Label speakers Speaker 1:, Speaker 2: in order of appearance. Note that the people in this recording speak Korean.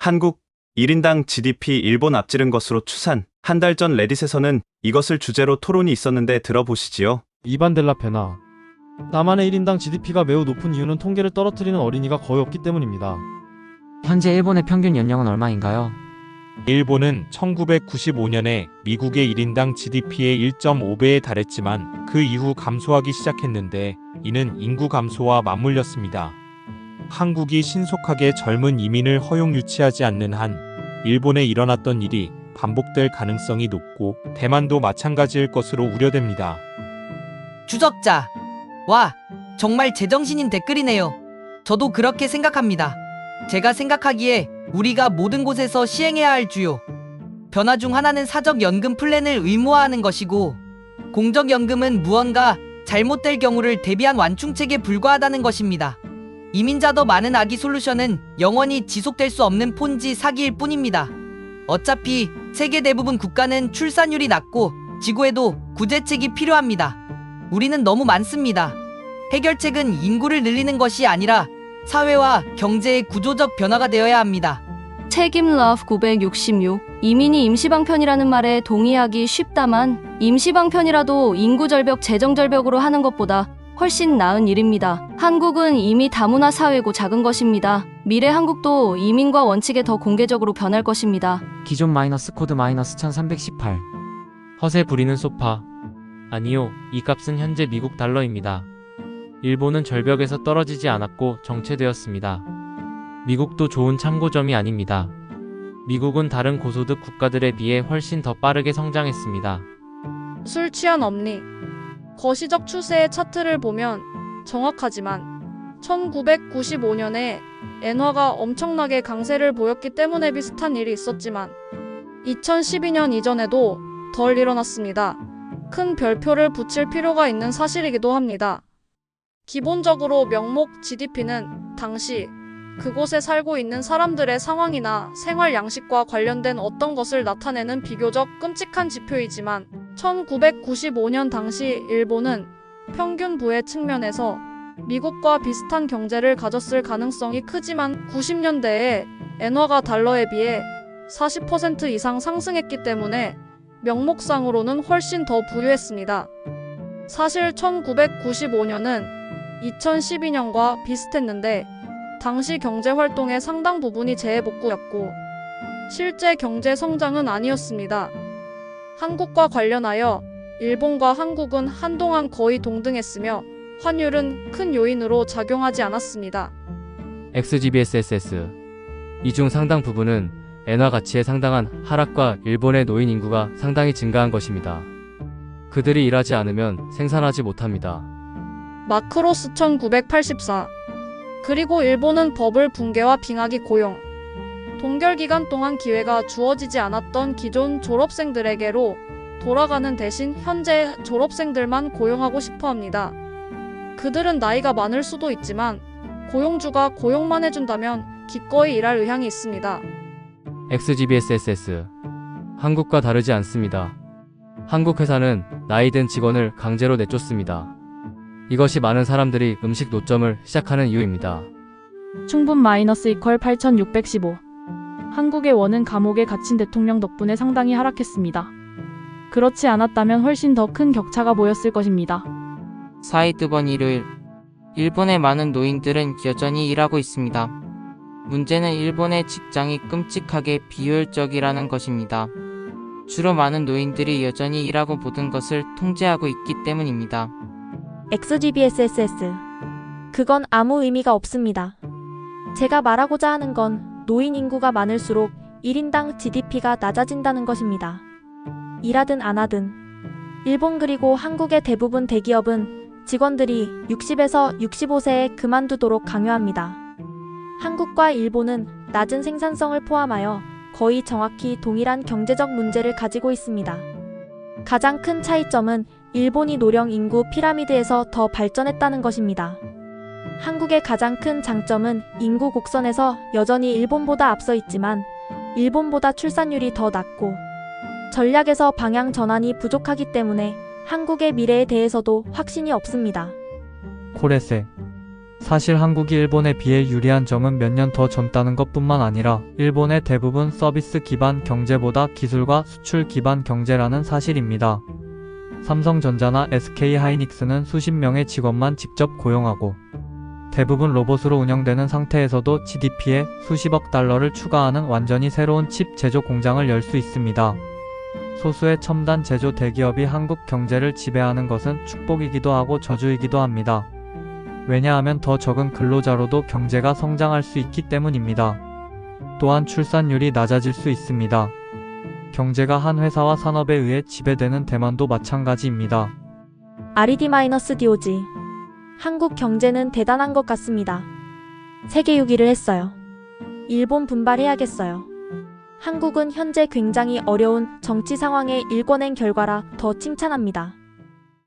Speaker 1: 한국 1인당 GDP 일본 앞지른 것으로 추산. 한 달 전 레딧에서는 이것을 주제로 토론이 있었는데 들어보시지요.
Speaker 2: 이반 델라 페나. 남한의 1인당 GDP가 매우 높은 이유는 통계를 떨어뜨리는 어린이가 거의 없기 때문입니다.
Speaker 3: 현재 일본의 평균 연령은 얼마인가요?
Speaker 4: 일본은 1995년에 미국의 1인당 GDP의 1.5배에 달했지만 그 이후 감소하기 시작했는데 이는 인구 감소와 맞물렸습니다. 한국이 신속하게 젊은 이민을 허용 유치하지 않는 한 일본에 일어났던 일이 반복될 가능성이 높고 대만도 마찬가지일 것으로 우려됩니다.
Speaker 5: 주적자. 와, 정말 제정신인 댓글이네요. 저도 그렇게 생각합니다. 제가 생각하기에 우리가 모든 곳에서 시행해야 할 주요 변화 중 하나는 사적연금 플랜을 의무화하는 것이고, 공적연금은 무언가 잘못될 경우를 대비한 완충책에 불과하다는 것입니다. 이민자 더 많은 아기 솔루션은 영원히 지속될 수 없는 폰지 사기일 뿐입니다. 어차피 세계 대부분 국가는 출산율이 낮고 지구에도 구제책이 필요합니다. 우리는 너무 많습니다. 해결책은 인구를 늘리는 것이 아니라 사회와 경제의 구조적 변화가 되어야 합니다.
Speaker 6: 책임 러브 966. 이민이 임시방편이라는 말에 동의하기 쉽다만 임시방편이라도 인구절벽 재정절벽으로 하는 것보다 훨씬 나은 일입니다. 한국은 이미 다문화 사회고 작은 것입니다. 미래 한국도 이민과 원칙에 더 공개적으로 변할 것입니다.
Speaker 3: 기존 마이너스 코드 마이너스 1318.
Speaker 7: 허세 부리는 소파. 아니요, 이 값은 현재 미국 달러입니다. 일본은 절벽에서 떨어지지 않았고 정체되었습니다. 미국도 좋은 참고점이 아닙니다. 미국은 다른 고소득 국가들에 비해 훨씬 더 빠르게 성장했습니다.
Speaker 8: 술 취한 엄니. 거시적 추세의 차트를 보면 정확하지만 1995년에 엔화가 엄청나게 강세를 보였기 때문에 비슷한 일이 있었지만 2012년 이전에도 덜 일어났습니다. 큰 별표를 붙일 필요가 있는 사실이기도 합니다. 기본적으로 명목 GDP는 당시 그곳에 살고 있는 사람들의 상황이나 생활 양식과 관련된 어떤 것을 나타내는 비교적 끔찍한 지표이지만 1995년 당시 일본은 평균 부의 측면에서 미국과 비슷한 경제를 가졌을 가능성이 크지만 90년대에 엔화가 달러에 비해 40% 이상 상승했기 때문에 명목상으로는 훨씬 더 부유했습니다. 사실 1995년은 2012년과 비슷했는데 당시 경제활동의 상당 부분이 재해복구였고 실제 경제 성장은 아니었습니다. 한국과 관련하여 일본과 한국은 한동안 거의 동등했으며 환율은 큰 요인으로 작용하지 않았습니다.
Speaker 7: XGBSSS. 이 중 상당 부분은 엔화 가치의 상당한 하락과 일본의 노인 인구가 상당히 증가한 것입니다. 그들이 일하지 않으면 생산하지 못합니다.
Speaker 8: 마크로스 1984. 그리고 일본은 버블 붕괴와 빙하기 고용, 동결기간 동안 기회가 주어지지 않았던 기존 졸업생들에게로 돌아가는 대신 현재 졸업생들만 고용하고 싶어 합니다. 그들은 나이가 많을 수도 있지만 고용주가 고용만 해준다면 기꺼이 일할 의향이 있습니다.
Speaker 7: XGBSSS. 한국과 다르지 않습니다. 한국 회사는 나이 든 직원을 강제로 내쫓습니다. 이것이 많은 사람들이 음식 노점을 시작하는 이유입니다.
Speaker 9: 충분 마이너스 이퀄 8615. 한국의 원은 감옥에 갇힌 대통령 덕분에 상당히 하락했습니다. 그렇지 않았다면 훨씬 더 큰 격차가 보였을 것입니다.
Speaker 10: 사이드번 일요일. 일본의 많은 노인들은 여전히 일하고 있습니다. 문제는 일본의 직장이 끔찍하게 비효율적이라는 것입니다. 주로 많은 노인들이 여전히 일하고 모든 것을 통제하고 있기 때문입니다.
Speaker 11: XGBSSS. 그건 아무 의미가 없습니다. 제가 말하고자 하는 건 노인 인구가 많을수록 1인당 GDP가 낮아진다는 것입니다. 일하든 안 하든. 일본 그리고 한국의 대부분 대기업은 직원들이 60에서 65세에 그만두도록 강요합니다. 한국과 일본은 낮은 생산성을 포함하여 거의 정확히 동일한 경제적 문제를 가지고 있습니다. 가장 큰 차이점은 일본이 노령 인구 피라미드에서 더 발전했다는 것입니다. 한국의 가장 큰 장점은 인구 곡선에서 여전히 일본보다 앞서 있지만 일본보다 출산율이 더 낮고 전략에서 방향 전환이 부족하기 때문에 한국의 미래에 대해서도 확신이 없습니다.
Speaker 2: 코레세. 사실 한국이 일본에 비해 유리한 점은 몇 년 더 젊다는 것뿐만 아니라 일본의 대부분 서비스 기반 경제보다 기술과 수출 기반 경제라는 사실입니다. 삼성전자나 SK하이닉스는 수십 명의 직원만 직접 고용하고 대부분 로봇으로 운영되는 상태에서도 GDP에 수십억 달러를 추가하는 완전히 새로운 칩 제조 공장을 열 수 있습니다. 소수의 첨단 제조 대기업이 한국 경제를 지배하는 것은 축복이기도 하고 저주이기도 합니다. 왜냐하면 더 적은 근로자로도 경제가 성장할 수 있기 때문입니다. 또한 출산율이 낮아질 수 있습니다. 경제가 한 회사와 산업에 의해 지배되는 대만도 마찬가지입니다.
Speaker 11: RED-DOG. 한국 경제는 대단한 것 같습니다. 세계 6위를 했어요. 일본 분발해야겠어요. 한국은 현재 굉장히 어려운 정치 상황에 일궈낸 결과라 더 칭찬합니다.